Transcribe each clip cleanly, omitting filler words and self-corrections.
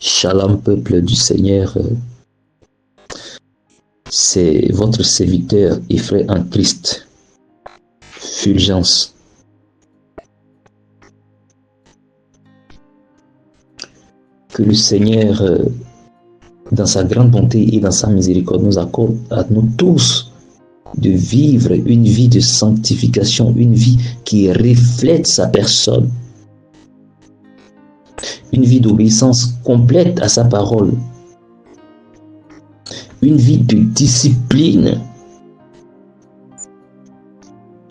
Shalom peuple du Seigneur, c'est votre serviteur et frère en Christ, Fulgence. Que le Seigneur, dans sa grande bonté et dans sa miséricorde, nous accorde à nous tous de vivre une vie de sanctification, une vie qui reflète sa personne, une vie d'obéissance complète à sa parole, une vie de discipline,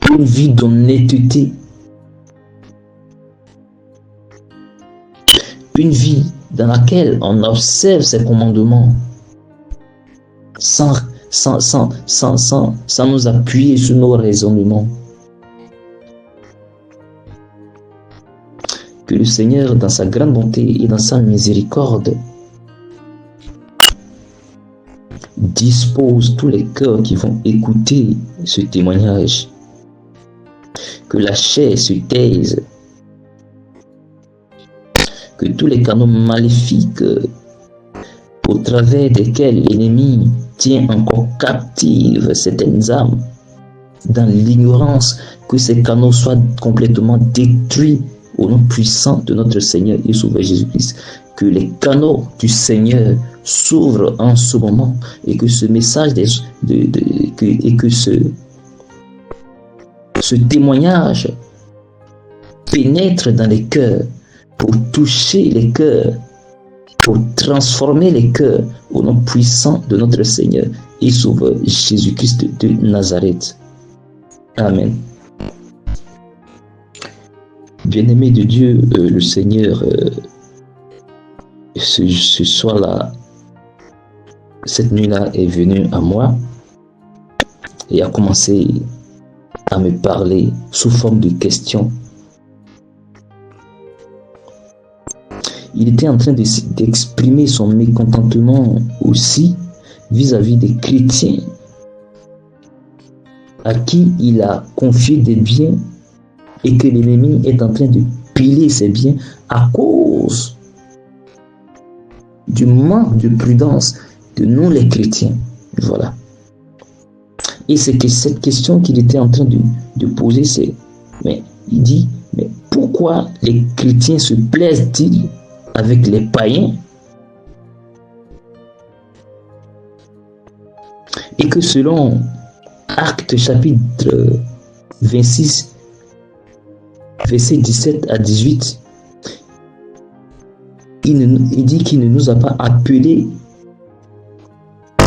une vie d'honnêteté, une vie dans laquelle on observe ses commandements sans nous appuyer sur nos raisonnements. Que le Seigneur, dans sa grande bonté et dans sa miséricorde, dispose tous les cœurs qui vont écouter ce témoignage. Que la chair se taise. Que tous les canaux maléfiques au travers desquels l'ennemi tient encore captives certaines âmes, dans l'ignorance, que ces canaux soient complètement détruits au nom puissant de notre Seigneur et Sauveur Jésus-Christ. Que les canaux du Seigneur s'ouvrent en ce moment et que ce message ce témoignage pénètre dans les cœurs pour toucher les cœurs, pour transformer les cœurs au nom puissant de notre Seigneur et Sauveur Jésus-Christ de Nazareth. Amen. Bien-aimé de Dieu, le Seigneur, ce soir-là, cette nuit-là est venu à moi et a commencé à me parler sous forme de questions. Il était en train d'exprimer son mécontentement aussi vis-à-vis des chrétiens à qui il a confié des biens et que l'ennemi est en train de piler ces biens à cause du manque de prudence de nous les chrétiens. Voilà. Et c'est que cette question qu'il était en train de poser, c'est, mais il dit, mais pourquoi les chrétiens se plaisent-ils avec les païens et que selon Actes chapitre 26 versets 17 à 18, il dit qu'il ne nous a pas appelés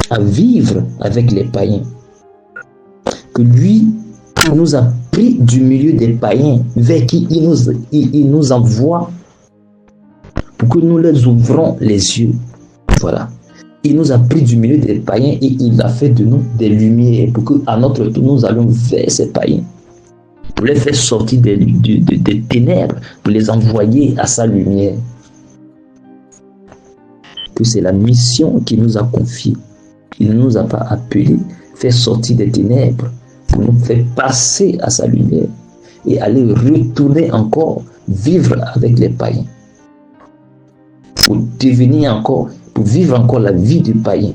à vivre avec les païens, que lui nous a pris du milieu des païens vers qui il nous envoie pour que nous leur ouvrons les yeux. Voilà. Il nous a pris du milieu des païens et il a fait de nous des lumières pour qu'à notre tour nous allions vers ces païens, pour les faire sortir des ténèbres, pour les envoyer à sa lumière. Que c'est la mission qu'il nous a confiée. Il ne nous a pas appelés faire sortir des ténèbres, pour nous faire passer à sa lumière et aller retourner encore vivre avec les païens, pour devenir encore, pour vivre encore la vie du païen,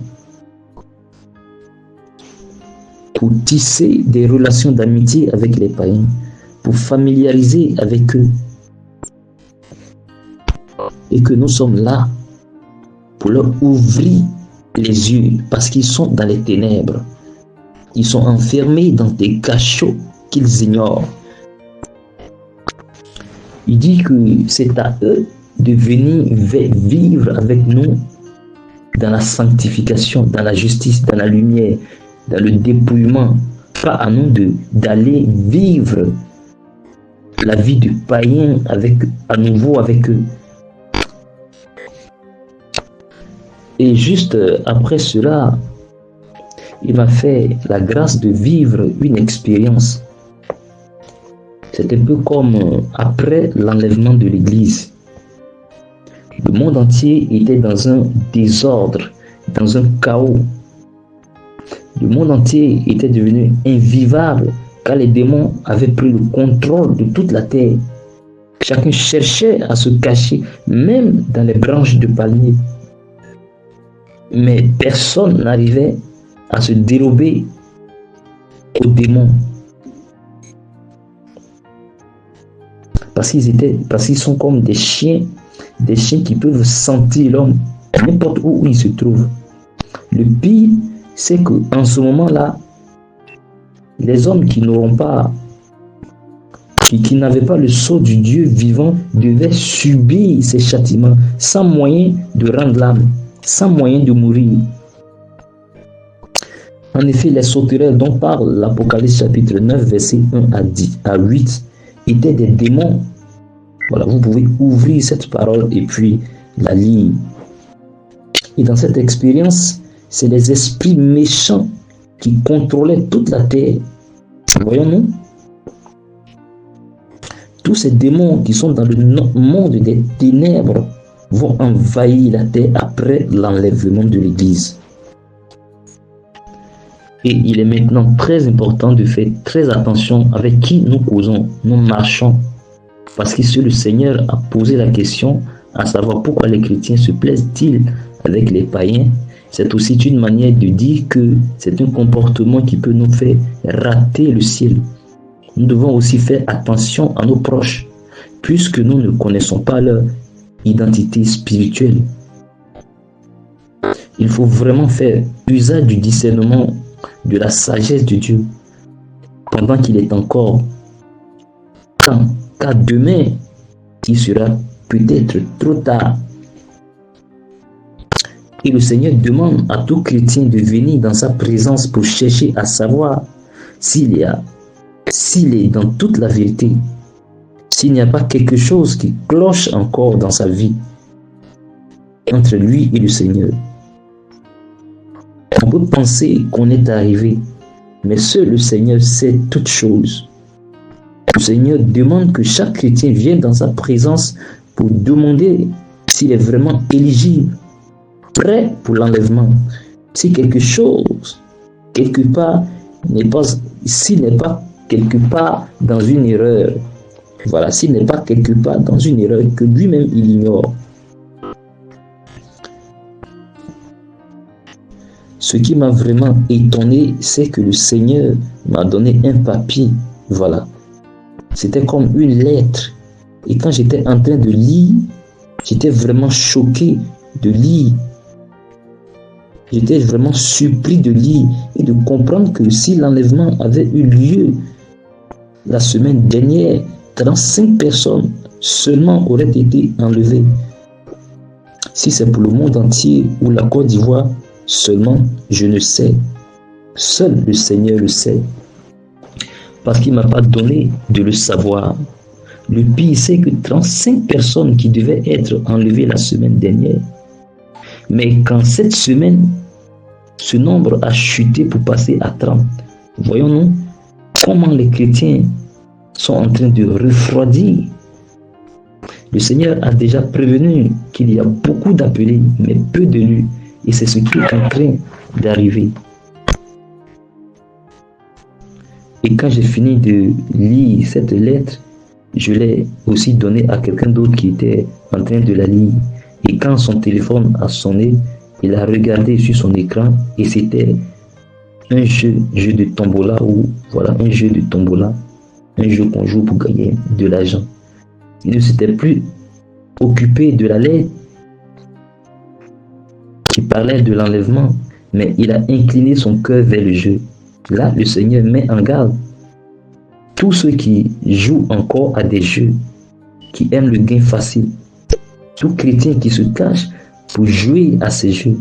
pour tisser des relations d'amitié avec les païens, pour familiariser avec eux, et que nous sommes là pour leur ouvrir les yeux, parce qu'ils sont dans les ténèbres, ils sont enfermés dans des cachots qu'ils ignorent. Il dit que c'est à eux de venir vivre avec nous dans la sanctification, dans la justice, dans la lumière, dans le dépouillement. Pas à nous d'aller vivre la vie du païen à nouveau avec eux. Et juste après cela, il m'a fait la grâce de vivre une expérience. C'est un peu comme après l'enlèvement de l'Église. Le monde entier était dans un désordre, dans un chaos. Le monde entier était devenu invivable car les démons avaient pris le contrôle de toute la terre. Chacun cherchait à se cacher, même dans les branches de palmier. Mais personne n'arrivait à se dérober aux démons. Parce qu'ils sont comme des chiens qui peuvent sentir l'homme n'importe où il se trouve. Le pire, c'est qu'en ce moment-là, les hommes qui n'avaient pas le sceau du Dieu vivant devaient subir ces châtiments sans moyen de rendre l'âme, sans moyen de mourir. En effet, les sauterelles dont parle l'Apocalypse chapitre 9, versets 1 à 8, étaient des démons. Voilà, vous pouvez ouvrir cette parole et puis la lire. Et dans cette expérience, c'est les esprits méchants qui contrôlaient toute la terre. Voyons-nous? Tous ces démons qui sont dans le monde des ténèbres vont envahir la terre après l'enlèvement de l'Église. Et il est maintenant très important de faire très attention avec qui nous causons, nous marchons. Parce que le Seigneur a posé la question à savoir pourquoi les chrétiens se plaisent-ils avec les païens. C'est aussi une manière de dire que c'est un comportement qui peut nous faire rater le ciel. Nous devons aussi faire attention à nos proches, puisque nous ne connaissons pas leur identité spirituelle. Il faut vraiment faire usage du discernement, de la sagesse de Dieu, pendant qu'il est encore temps, car demain, il sera peut-être trop tard. Et le Seigneur demande à tout chrétien de venir dans sa présence pour chercher à savoir s'il est dans toute la vérité, s'il n'y a pas quelque chose qui cloche encore dans sa vie entre lui et le Seigneur. On peut penser qu'on est arrivé, mais seul le Seigneur sait toutes choses. Le Seigneur demande que chaque chrétien vienne dans sa présence pour demander s'il est vraiment éligible, prêt pour l'enlèvement. Si quelque chose, quelque part, s'il n'est pas quelque part dans une erreur, voilà, s'il n'est pas quelque part dans une erreur que lui-même il ignore. Ce qui m'a vraiment étonné, c'est que le Seigneur m'a donné un papier, voilà. C'était comme une lettre. Et quand j'étais en train de lire, j'étais vraiment choqué de lire. J'étais vraiment surpris de lire et de comprendre que si l'enlèvement avait eu lieu la semaine dernière, 35 personnes seulement auraient été enlevées. Si c'est pour le monde entier ou la Côte d'Ivoire, seulement je ne sais. Seul le Seigneur le sait. Parce qu'il ne m'a pas donné de le savoir. Le pire, c'est que 35 personnes qui devaient être enlevées la semaine dernière. Mais quand cette semaine, ce nombre a chuté pour passer à 30. Voyons-nous comment les chrétiens sont en train de refroidir. Le Seigneur a déjà prévenu qu'il y a beaucoup d'appelés, mais peu d'élus. Et c'est ce qui est en train d'arriver. Et quand j'ai fini de lire cette lettre, je l'ai aussi donnée à quelqu'un d'autre qui était en train de la lire. Et quand son téléphone a sonné, il a regardé sur son écran et c'était un jeu de tombola ou voilà, un jeu de tombola, un jeu qu'on joue pour gagner de l'argent. Il ne s'était plus occupé de la lettre qui parlait de l'enlèvement, mais il a incliné son cœur vers le jeu. Là, le Seigneur met en garde tous ceux qui jouent encore à des jeux, qui aiment le gain facile, tout chrétien qui se cache pour jouer à ces jeux,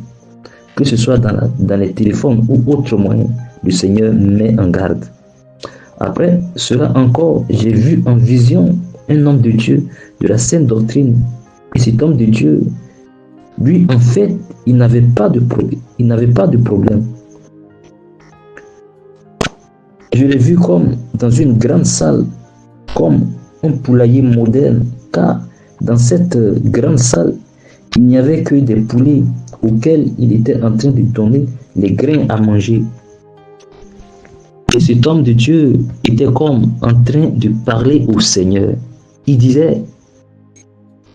que ce soit dans les téléphones ou autres moyens, le Seigneur met en garde. Après cela encore, j'ai vu en vision un homme de Dieu de la sainte doctrine. Et cet homme de Dieu, lui, en fait, il n'avait pas de problème. Je l'ai vu comme dans une grande salle, comme un poulailler moderne, car dans cette grande salle, il n'y avait que des poulets auxquels il était en train de donner les grains à manger. Et cet homme de Dieu était comme en train de parler au Seigneur. Il disait,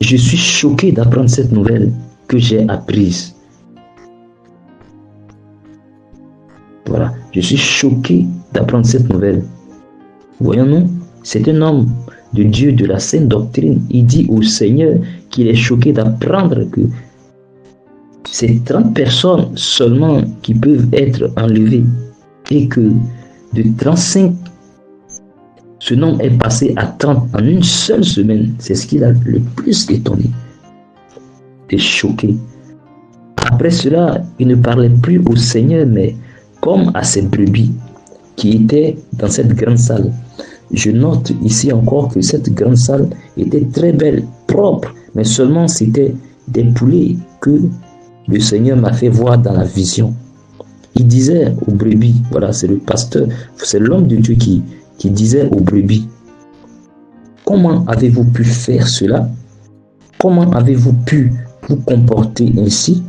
je suis choqué d'apprendre cette nouvelle que j'ai apprise. Voilà, je suis choqué d'apprendre cette nouvelle. Voyons-nous, c'est un homme de Dieu de la sainte doctrine. Il dit au Seigneur qu'il est choqué d'apprendre que c'est 30 personnes seulement qui peuvent être enlevées et que de 35, ce nombre est passé à 30 en une seule semaine. C'est ce qui l'a le plus étonné. Il est choqué. Après cela, il ne parlait plus au Seigneur, mais comme à ses brebis qui étaient dans cette grande salle. Je note ici encore que cette grande salle était très belle, propre, mais seulement c'était des poulets que le Seigneur m'a fait voir dans la vision. Il disait aux brebis, voilà, c'est le pasteur, c'est l'homme de Dieu qui disait aux brebis, comment avez-vous pu faire cela? Comment avez-vous pu vous comporter ainsi?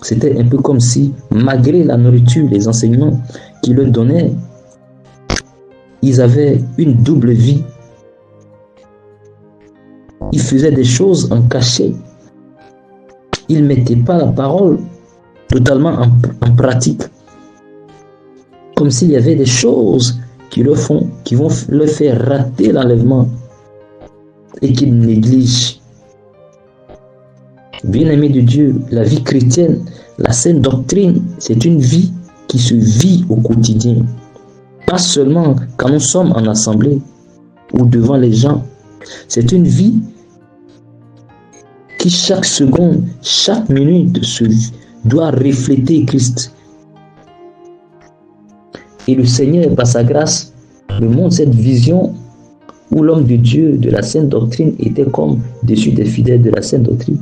C'était un peu comme si, malgré la nourriture, les enseignements qu'il leur donnait, ils avaient une double vie. Ils faisaient des choses en cachette. Ils ne mettaient pas la parole totalement en pratique. Comme s'il y avait des choses qui vont leur faire rater l'enlèvement et qu'ils négligent. Bien-aimés de Dieu, la vie chrétienne, la sainte doctrine, c'est une vie qui se vit au quotidien. Pas seulement quand nous sommes en assemblée ou devant les gens. C'est une vie qui chaque seconde, chaque minute doit refléter Christ. Et le Seigneur, par sa grâce, me montre cette vision où l'homme de Dieu de la sainte doctrine était comme dessus des fidèles de la sainte doctrine.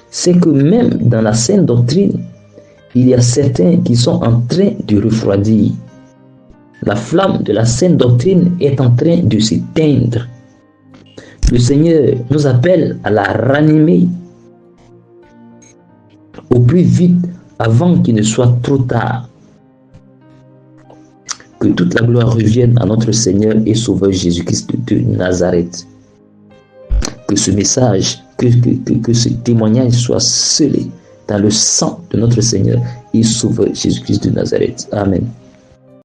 C'est que même dans la sainte doctrine, il y a certains qui sont en train de refroidir. La flamme de la sainte doctrine est en train de s'éteindre. Le Seigneur nous appelle à la ranimer au plus vite avant qu'il ne soit trop tard. Que toute la gloire revienne à notre Seigneur et Sauveur Jésus-Christ de Nazareth. Que ce message, que ce témoignage soit scellé dans le sang de notre Seigneur et Sauveur Jésus-Christ de Nazareth. Amen.